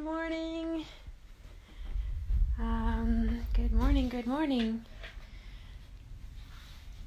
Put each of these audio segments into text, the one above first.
morning. Good morning.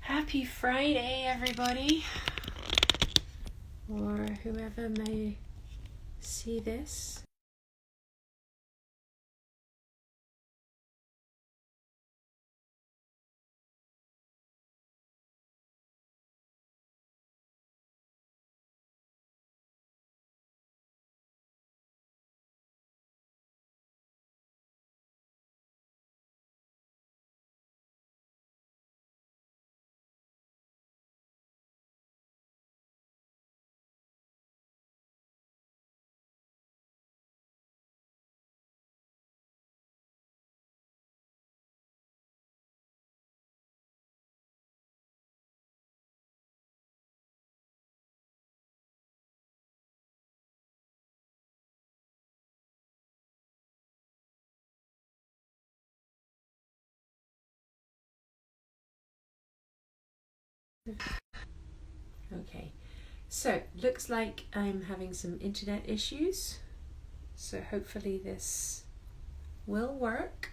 Happy Friday, everybody. Or whoever may see this. Okay, so looks like I'm having some internet issues, so hopefully this will work,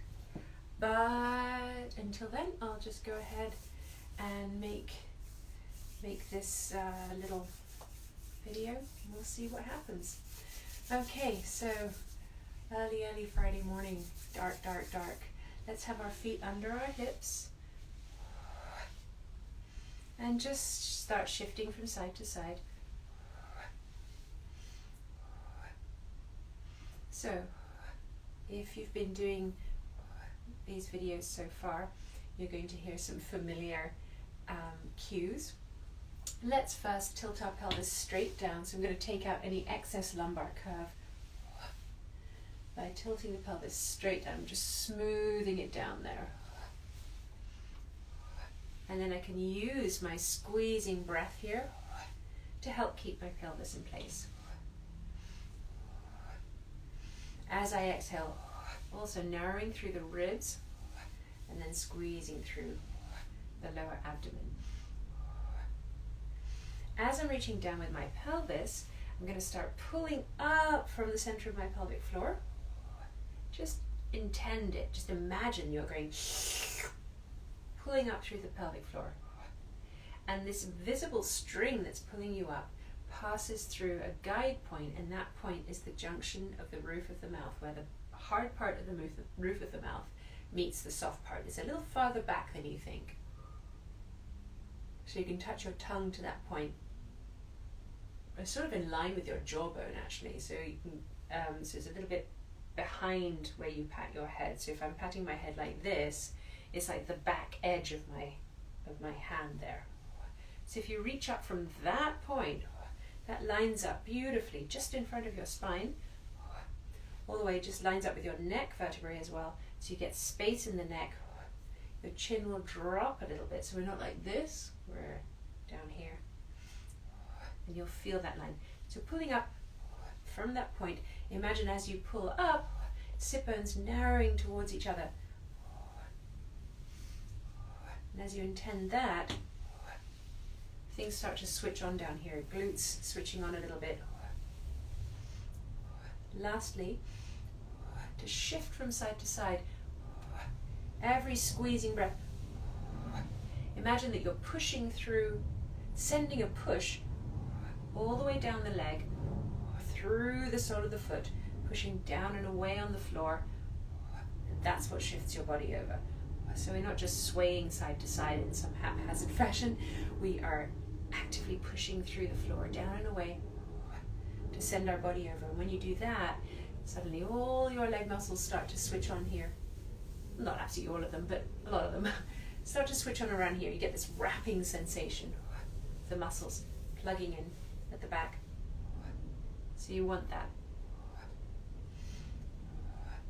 but until then I'll just go ahead and make this little video and we'll see what happens. Okay, so early Friday morning, dark. Let's have our feet under our hips and just start shifting from side to side. So if you've been doing these videos so far, you're going to hear some familiar cues. Let's first tilt our pelvis straight down. So I'm going to take out any excess lumbar curve by tilting the pelvis straight down, just smoothing it down there. And then I can use my squeezing breath here to help keep my pelvis in place. As I exhale, also narrowing through the ribs and then squeezing through the lower abdomen. As I'm reaching down with my pelvis, I'm going to start pulling up from the center of my pelvic floor. Just intend it, just imagine you're going pulling up through the pelvic floor. And this visible string that's pulling you up passes through a guide point, and that point is the junction of the roof of the mouth, where the hard part of the roof of the mouth meets the soft part. It's a little farther back than you think. So you can touch your tongue to that point. It's sort of in line with your jawbone actually, so you can, so it's a little bit behind where you pat your head. So if I'm patting my head like this, it's like the back edge of my hand there. So if you reach up from that point, that lines up beautifully just in front of your spine, all the way, just lines up with your neck vertebrae as well. So you get space in the neck. Your chin will drop a little bit, so we're not like this, we're down here. And you'll feel that line. So pulling up from that point, imagine as you pull up, sit bones narrowing towards each other. And as you intend that, things start to switch on down here. Glutes switching on a little bit. Lastly, to shift from side to side, every squeezing breath, imagine that you're pushing through, sending a push all the way down the leg, through the sole of the foot, pushing down and away on the floor. And that's what shifts your body over. So we're not just swaying side to side in some haphazard fashion. We are actively pushing through the floor, down and away, to send our body over. And when you do that, suddenly all your leg muscles start to switch on here. Not absolutely all of them, but a lot of them start to switch on around here. You get this wrapping sensation, the muscles plugging in at the back. So you want that.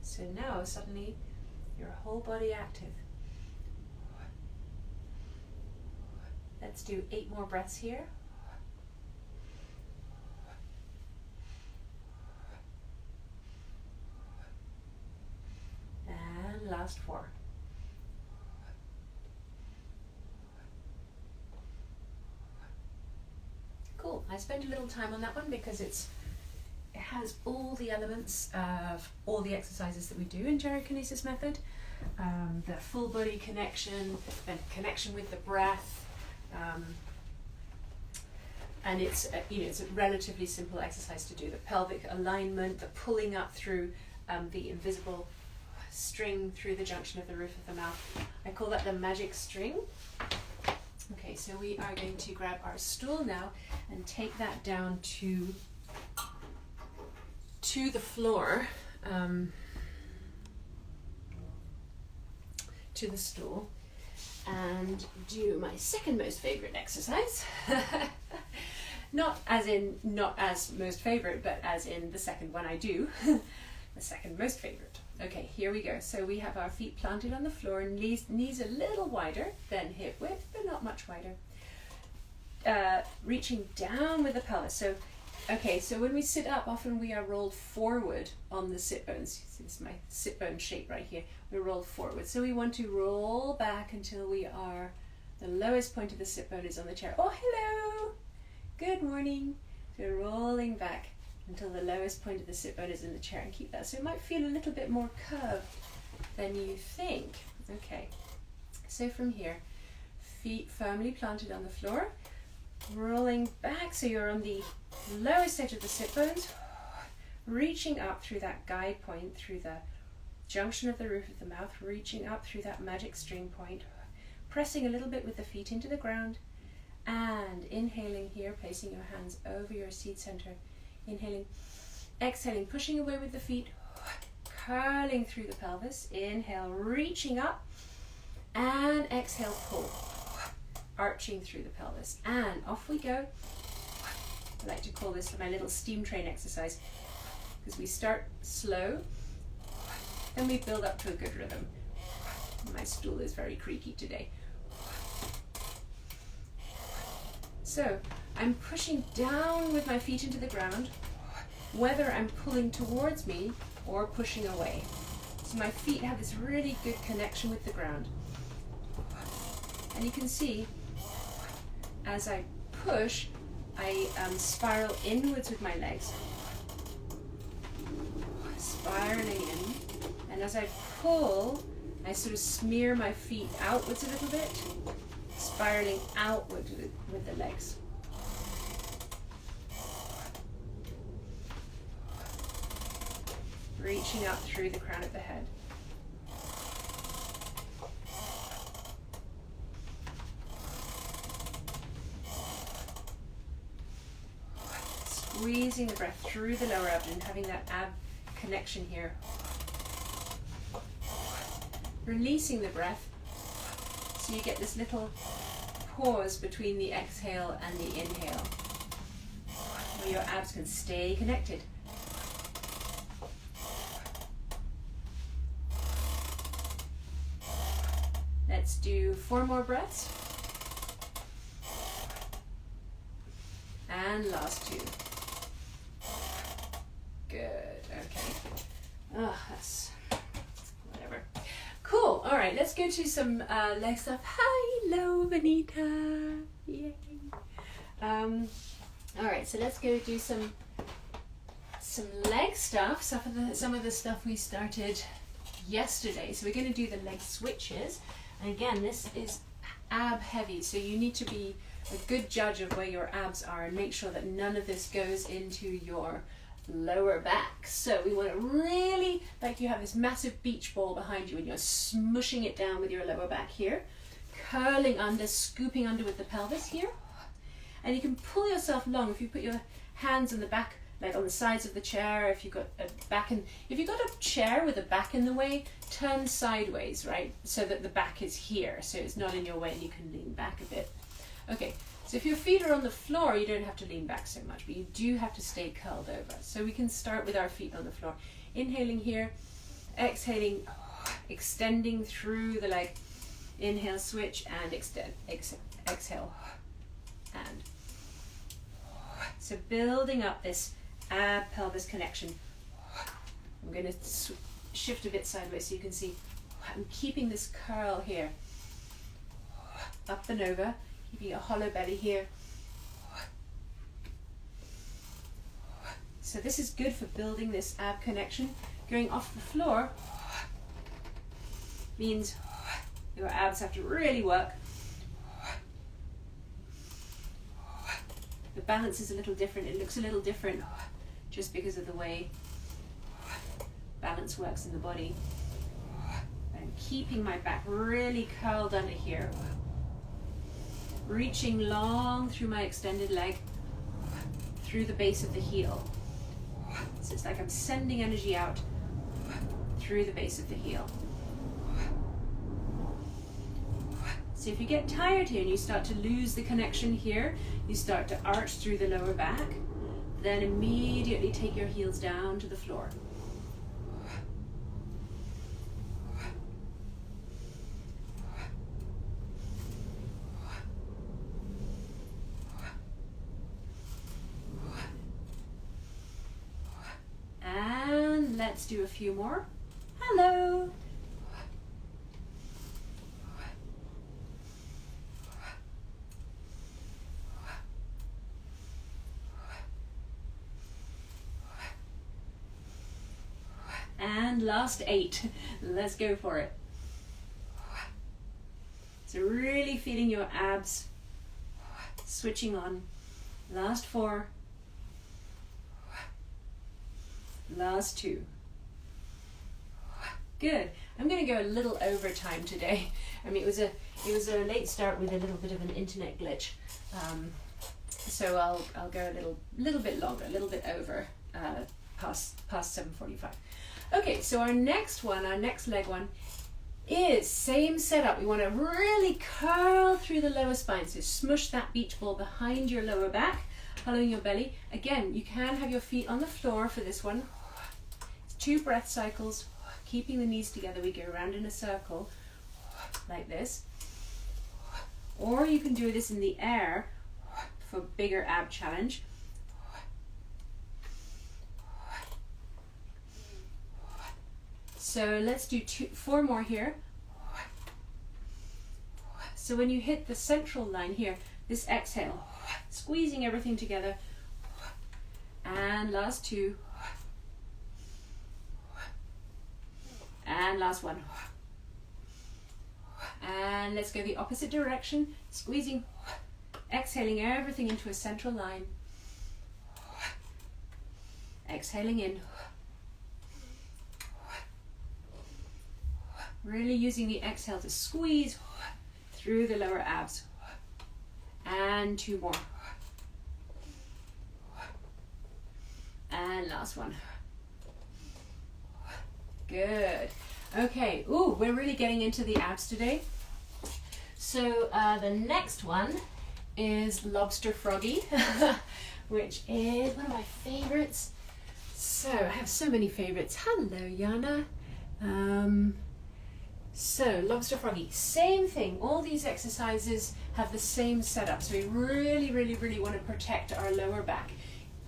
So now suddenly your whole body active. Let's do 8 more breaths here. And last 4. Cool. I spent a little time on that one because it has all the elements of all the exercises that we do in gyrokinesis method. The full body connection and connection with the breath. And it's it's a relatively simple exercise to do. The pelvic alignment, the pulling up through the invisible string through the junction of the roof of the mouth. I call that the magic string. Okay, so we are going to grab our stool now and take that down to the floor, to the stool, and do my second most favorite exercise. Not as most favorite, but as in the second one I do. The second most favorite. Okay, here we go. So we have our feet planted on the floor, knees a little wider than hip width, but not much wider. Reaching down with the pelvis. So, okay, so when we sit up, often we are rolled forward on the sit bones. This is my sit bone shape right here. We're rolled forward. So we want to roll back until we are, the lowest point of the sit bone is on the chair. Oh, hello! Good morning. So we're rolling back until the lowest point of the sit bone is in the chair, and keep that. So it might feel a little bit more curved than you think. Okay, so from here, feet firmly planted on the floor, rolling back so you're on the lowest edge of the sit bones, reaching up through that guide point, through the junction of the roof of the mouth, reaching up through that magic string point, pressing a little bit with the feet into the ground, and inhaling here, placing your hands over your seat center. Inhaling, exhaling, pushing away with the feet, curling through the pelvis. Inhale, reaching up, and exhale, pull, arching through the pelvis. And off we go. I like to call this my little steam train exercise, because we start slow, then we build up to a good rhythm. My stool is very creaky today. So I'm pushing down with my feet into the ground, whether I'm pulling towards me or pushing away. So my feet have this really good connection with the ground. And you can see, as I push, I spiral inwards with my legs, spiraling in. And as I pull, I sort of smear my feet outwards a little bit, spiraling outward with the legs. Reaching up through the crown of the head. Squeezing the breath through the lower abdomen, having that ab connection here. Releasing the breath so you get this little pause between the exhale and the inhale, where your abs can stay connected. Let's do 4 more breaths. And last 2. Good, okay. Oh, that's whatever. Cool, all right, let's go to some leg stuff. Hello, Benita. Yay. All right, so let's go do some leg stuff, some of the stuff we started yesterday. So we're going to do the leg switches. And again, this is ab heavy, so you need to be a good judge of where your abs are and make sure that none of this goes into your lower back. So we want to really, like you have this massive beach ball behind you and you're smushing it down with your lower back here, curling under, scooping under with the pelvis here. And you can pull yourself long if you put your hands on the back, like on the sides of the chair. If you've got a chair with a back in the way, turn sideways, right? So that the back is here, so it's not in your way and you can lean back a bit. Okay, so if your feet are on the floor, you don't have to lean back so much, but you do have to stay curled over. So we can start with our feet on the floor. Inhaling here, exhaling, extending through the leg. Inhale, switch, and extend, exhale, and. So building up this ab pelvis connection. I'm going to shift a bit sideways so you can see I'm keeping this curl here. Up and over, keeping a hollow belly here. So this is good for building this ab connection. Going off the floor means your abs have to really work. The balance is a little different. It looks a little different just because of the way balance works in the body. I'm keeping my back really curled under here. Reaching long through my extended leg, through the base of the heel. So it's like I'm sending energy out through the base of the heel. So if you get tired here and you start to lose the connection here, you start to arch through the lower back, then immediately take your heels down to the floor. And let's do a few more. Hello. And last 8. Let's go for it. So really feeling your abs switching on. Last 4. Last 2. Good. I'm going to go a little over time today. I mean, it was a late start with a little bit of an internet glitch, so I'll go a little bit longer, a little bit over past 7:45. Okay, so our next leg one, is same setup. We want to really curl through the lower spine. So smush that beach ball behind your lower back, hollowing your belly. Again, you can have your feet on the floor for this one. It's 2 breath cycles, keeping the knees together. We go around in a circle like this. Or you can do this in the air for bigger ab challenge. So let's do 4 more here. So when you hit the central line here, this exhale, squeezing everything together. And last 2. And last 1. And let's go the opposite direction, squeezing, exhaling everything into a central line. Exhaling in. Really using the exhale to squeeze through the lower abs. And 2 more. And last 1. Good. Okay. Ooh, we're really getting into the abs today. So the next one is Lobster Froggy, which is one of my favorites. So I have so many favorites. Hello, Yana. So Lobster Froggy, same thing. All these exercises have the same setup. So we really, really, really want to protect our lower back.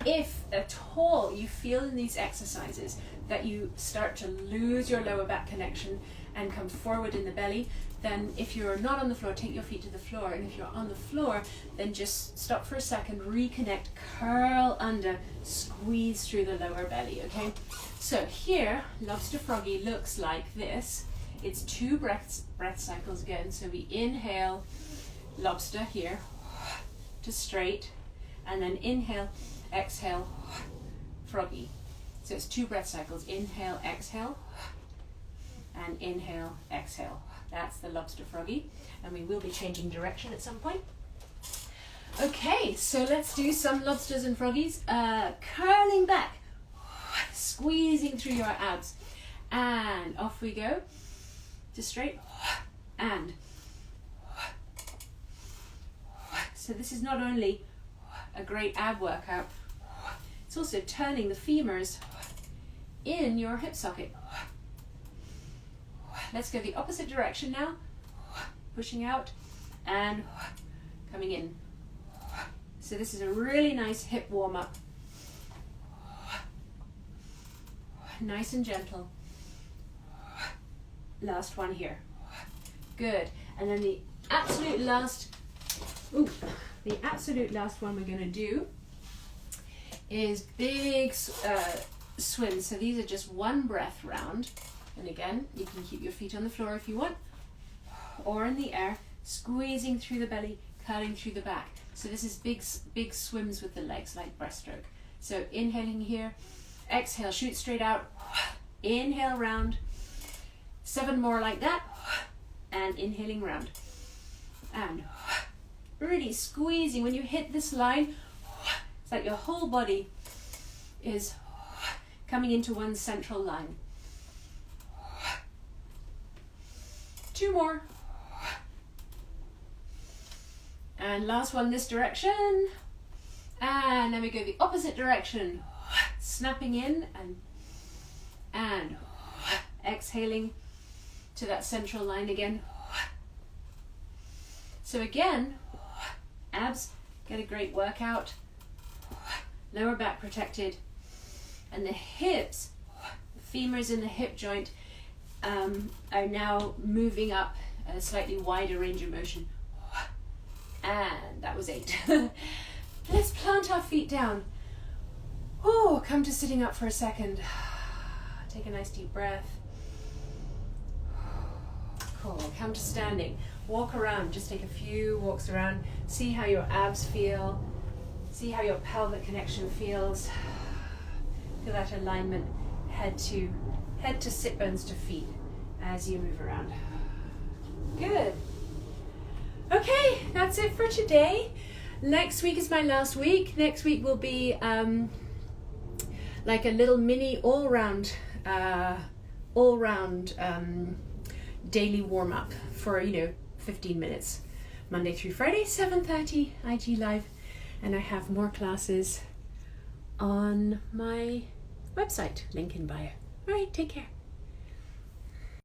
If at all you feel in these exercises that you start to lose your lower back connection and come forward in the belly, then if you're not on the floor, take your feet to the floor. And if you're on the floor, then just stop for a second, reconnect, curl under, squeeze through the lower belly, okay? So here, Lobster Froggy looks like this. It's 2 breath cycles again. So we inhale, lobster here, to straight, and then inhale, exhale, froggy. So it's 2 breath cycles. Inhale, exhale, and inhale, exhale. That's the Lobster Froggy, and we will be changing direction at some point. Okay, so let's do some lobsters and froggies. Curling back, squeezing through your abs, and off we go. To straight, and. So this is not only a great ab workout, it's also turning the femurs in your hip socket. Let's go the opposite direction now. Pushing out and coming in. So this is a really nice hip warm up. Nice and gentle. Last one here. Good. And then the absolute last one we're going to do is big swims. So these are just one breath round. And again, you can keep your feet on the floor if you want, or in the air, squeezing through the belly, curling through the back. So this is big swims with the legs, like breaststroke. So inhaling here, exhale, shoot straight out, inhale round, 7 more like that, and inhaling round. And really squeezing. When you hit this line, it's like your whole body is coming into one central line. 2 more. And last one this direction. And then we go the opposite direction. Snapping in and exhaling to that central line again. So again, abs get a great workout. Lower back protected. And the hips, the femurs in the hip joint, are now moving up a slightly wider range of motion. And that was 8. Let's plant our feet down. Oh, come to sitting up for a second. Take a nice deep breath. Cool, come to standing. Walk around, just take a few walks around. See how your abs feel. See how your pelvic connection feels. Feel that alignment, head to sit bones to feet as you move around. Good. Okay, that's it for today. Next week is my last week. Next week will be like a little mini all-round daily warm-up for 15 minutes, Monday through Friday, 7:30 IG Live, and I have more classes on my website, link in bio. All right, take care.